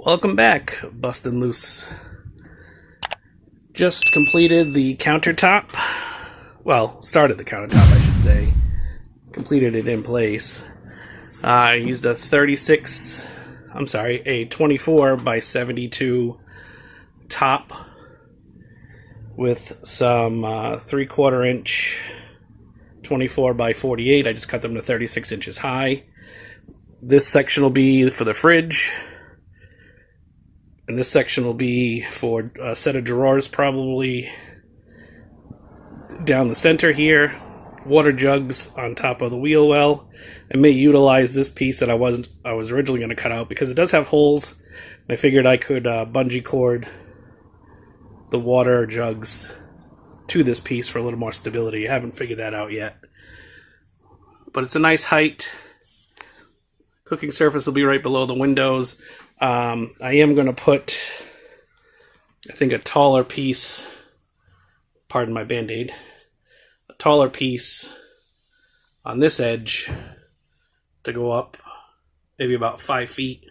Welcome back, BUStin Loose. Just completed the countertop. Well, started the countertop, I should say. Completed it in place. I used a 24 by 72 top with some 3/4 inch 24 by 48. I just cut them to 36 inches high. This section will be for the fridge. And this section will be for a set of drawers, probably down the center here. Water jugs on top of the wheel well. I may utilize this piece that I was originally going to cut out because it does have holes. And I figured I could bungee cord the water jugs to this piece for a little more stability. I haven't figured that out yet. But it's a nice height. Cooking surface will be right below the windows. I am going to put, I think, a taller piece, pardon my band-aid, a taller piece on this edge to go up maybe about 5 feet,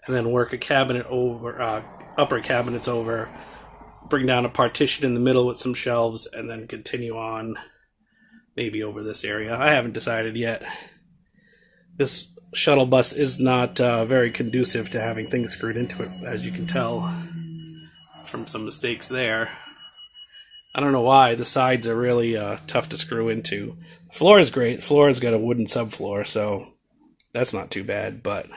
and then work a cabinet over, upper cabinets over, bring down a partition in the middle with some shelves, and then continue on maybe over this area. I haven't decided yet. This shuttle bus is not very conducive to having things screwed into it, as you can tell from some mistakes there. I don't know why. The sides are really tough to screw into. The floor is great. The floor has got a wooden subfloor, so that's not too bad. But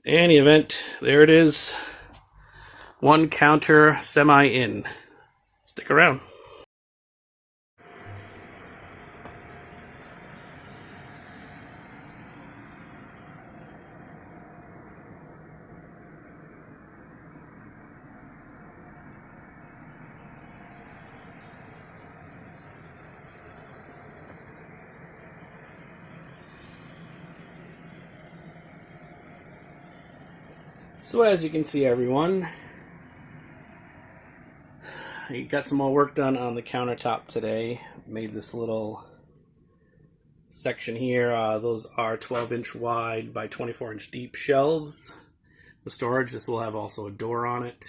in any event, there it is. One counter semi-in. Stick around. So as you can see, everyone, I got some more work done on the countertop today. Made this little section here. Those are 12-inch wide by 24-inch deep shelves with storage. This will have also a door on it.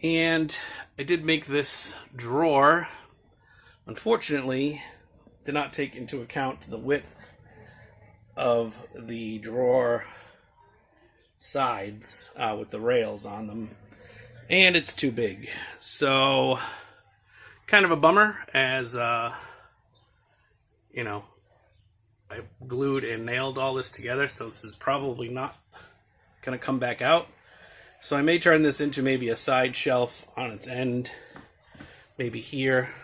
And I did make this drawer. Unfortunately, did not take into account the width of the drawer sides with the rails on them, and it's too big, so kind of a bummer, as you know, I glued and nailed all this together, so this is probably not gonna come back out. So I may turn this into maybe a side shelf on its end, maybe here,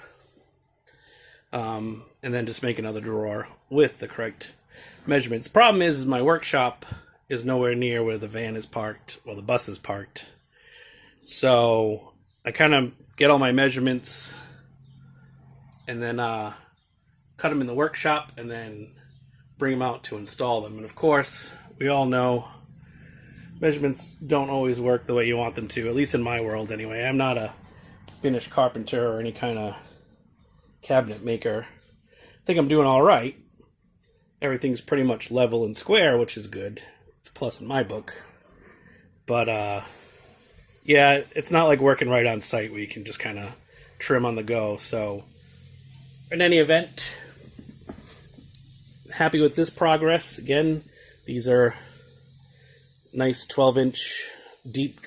and then just make another drawer with the correct measurements. Problem is my workshop is nowhere near where the van is parked, well, the bus is parked. So I kind of get all my measurements and then cut them in the workshop and then bring them out to install them. And of course, we all know measurements don't always work the way you want them to, at least in my world anyway. I'm not a finished carpenter or any kind of cabinet maker. I think I'm doing all right. Everything's pretty much level and square, which is good. It's a plus in my book. But yeah, it's not like working right on site where you can just kind of trim on the go. So in any event, happy with this progress. Again, these are nice 12-inch deep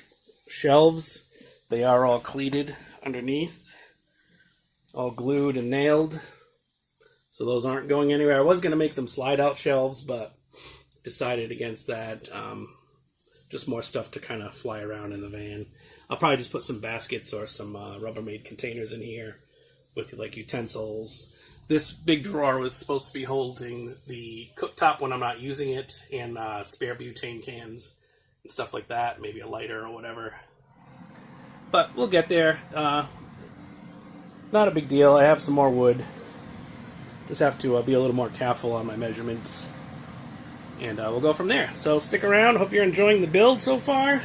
shelves. They are all cleated underneath, all glued and nailed, so those aren't going anywhere. I was going to make them slide out shelves, but decided against that. Just more stuff to kind of fly around in the van. I'll probably just put some baskets or some Rubbermaid containers in here with like utensils. This big drawer was supposed to be holding the cooktop when I'm not using it, and spare butane cans and stuff like that, maybe a lighter or whatever. But we'll get there. Not a big deal. I have some more wood. Just have to be a little more careful on my measurements. And we'll go from there. So stick around. Hope you're enjoying the build so far.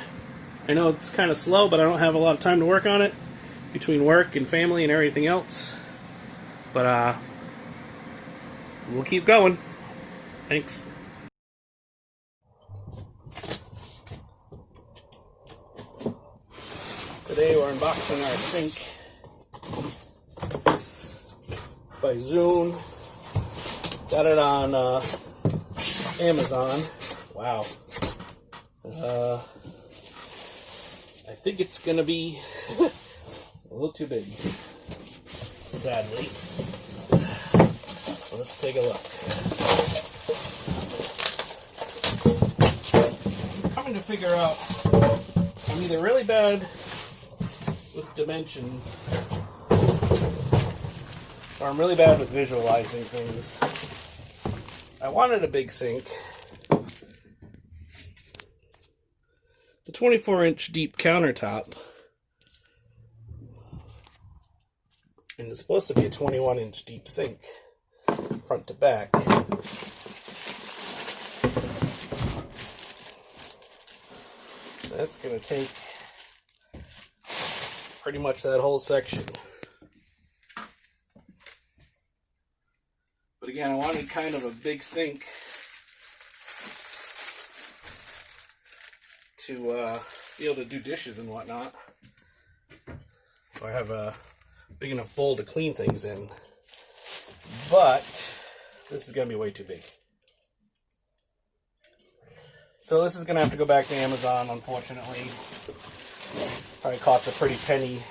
I know it's kind of slow, but I don't have a lot of time to work on it between work and family and everything else. But we'll keep going. Thanks. Today we're unboxing our sink. It's by Zune. Got it on Amazon. Wow. I think it's gonna be a little too big, sadly. Let's take a look. I'm trying to figure out, I'm either really bad with dimensions or I'm really bad with visualizing things. I wanted a big sink. The 24-inch deep countertop. And it's supposed to be a 21-inch deep sink, front to back. That's going to take pretty much that whole section. But again, I wanted kind of a big sink to be able to do dishes and whatnot. So I have a big enough bowl to clean things in. But this is going to be way too big. So this is going to have to go back to Amazon, unfortunately. Probably costs a pretty penny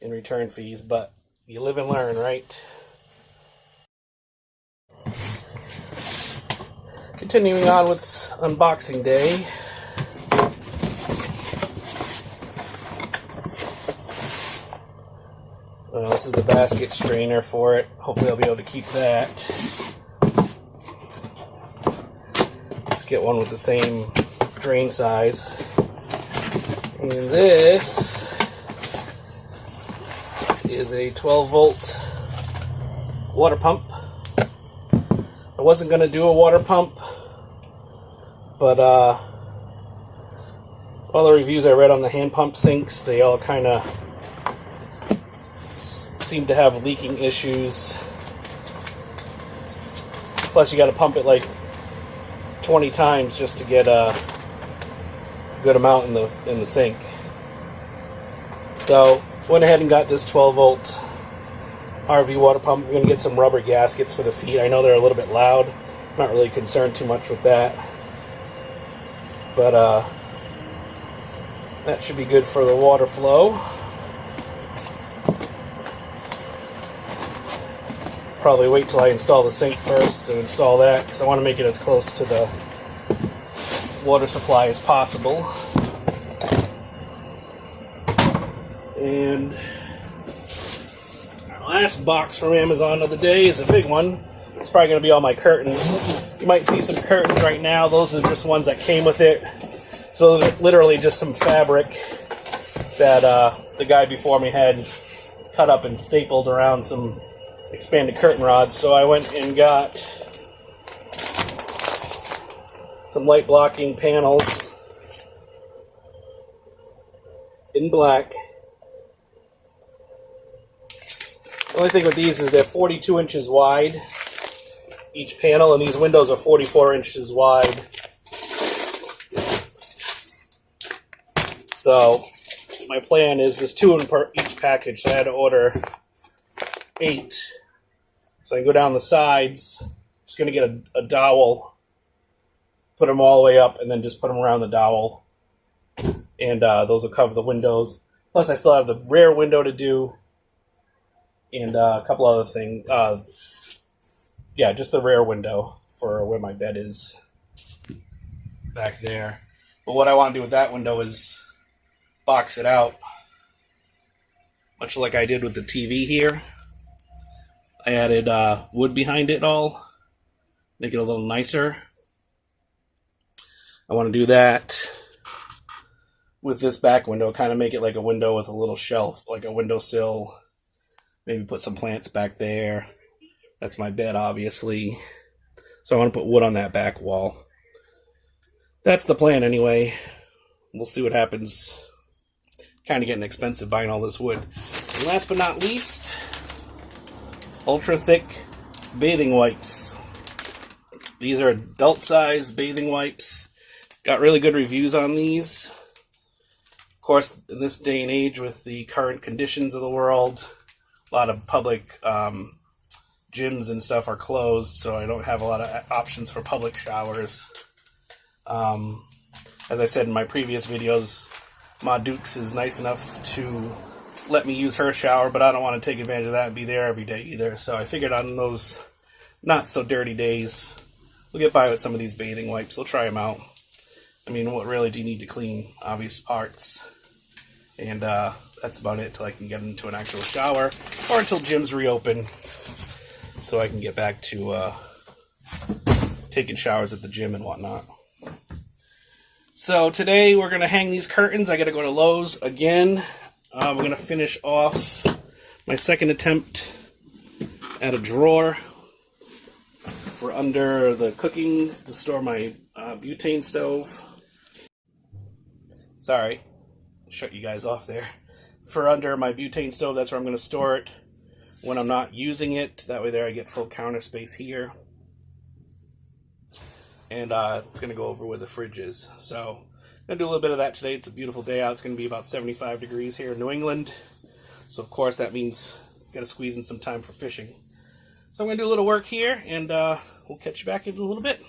in return fees, but you live and learn, right? Continuing on with unboxing day. This is the basket strainer for it. Hopefully I'll be able to keep that. Let's get one with the same drain size. And this is a 12-volt water pump. I wasn't going to do a water pump, but all the reviews I read on the hand pump sinks, they all kind of seem to have leaking issues. Plus, you got to pump it like 20 times just to get a good amount in the sink. So, went ahead and got this 12-volt RV water pump. I'm going to get some rubber gaskets for the feet. I know they're a little bit loud. I'm not really concerned too much with that. But that should be good for the water flow. Probably wait till I install the sink first to install that, because I want to make it as close to the water supply as possible. And our last box from Amazon of the day is a big one. It's probably going to be all my curtains. You might see some curtains right now. Those are just ones that came with it. So literally just some fabric that the guy before me had cut up and stapled around some expanded curtain rods. So I went and got some light blocking panels in black. The only thing with these is they're 42 inches wide, each panel, and these windows are 44 inches wide. So my plan is there's 2 in per each package, so I had to order 8. So I can go down the sides. Just going to get a dowel, put them all the way up, and then just put them around the dowel. And those will cover the windows. Plus I still have the rear window to do. And a couple other things. Yeah, just the rear window for where my bed is back there. But what I want to do with that window is box it out, much like I did with the TV here. I added wood behind it all, make it a little nicer. I want to do that with this back window, kind of make it like a window with a little shelf, like a windowsill. Maybe put some plants back there. That's my bed, obviously. So I want to put wood on that back wall. That's the plan anyway. We'll see what happens. Kind of getting expensive buying all this wood. And last but not least, ultra thick bathing wipes. These are adult size bathing wipes. Got really good reviews on these. course, in this day and age with the current conditions of the world, a lot of public gyms and stuff are closed, so I don't have a lot of options for public showers. As I said in my previous videos, Ma Dukes is nice enough to let me use her shower, but I don't want to take advantage of that and be there every day either. So I figured on those not so dirty days, we'll get by with some of these bathing wipes. We'll try them out. I mean, what really do you need to clean? Obvious parts. And that's about it till I can get into an actual shower, or until gyms reopen, so I can get back to taking showers at the gym and whatnot. So today we're going to hang these curtains. I got to go to Lowe's again. We're going to finish off my second attempt at a drawer for under the cooking to store my butane stove. Sorry, shut you guys off there. For under my butane stove, that's where I'm going to store it when I'm not using it. That way there I get full counter space here. And it's going to go over where the fridge is. So I'm going to do a little bit of that today. It's a beautiful day out. It's going to be about 75 degrees here in New England. So of course that means got to squeeze in some time for fishing. So I'm going to do a little work here, and we'll catch you back in a little bit.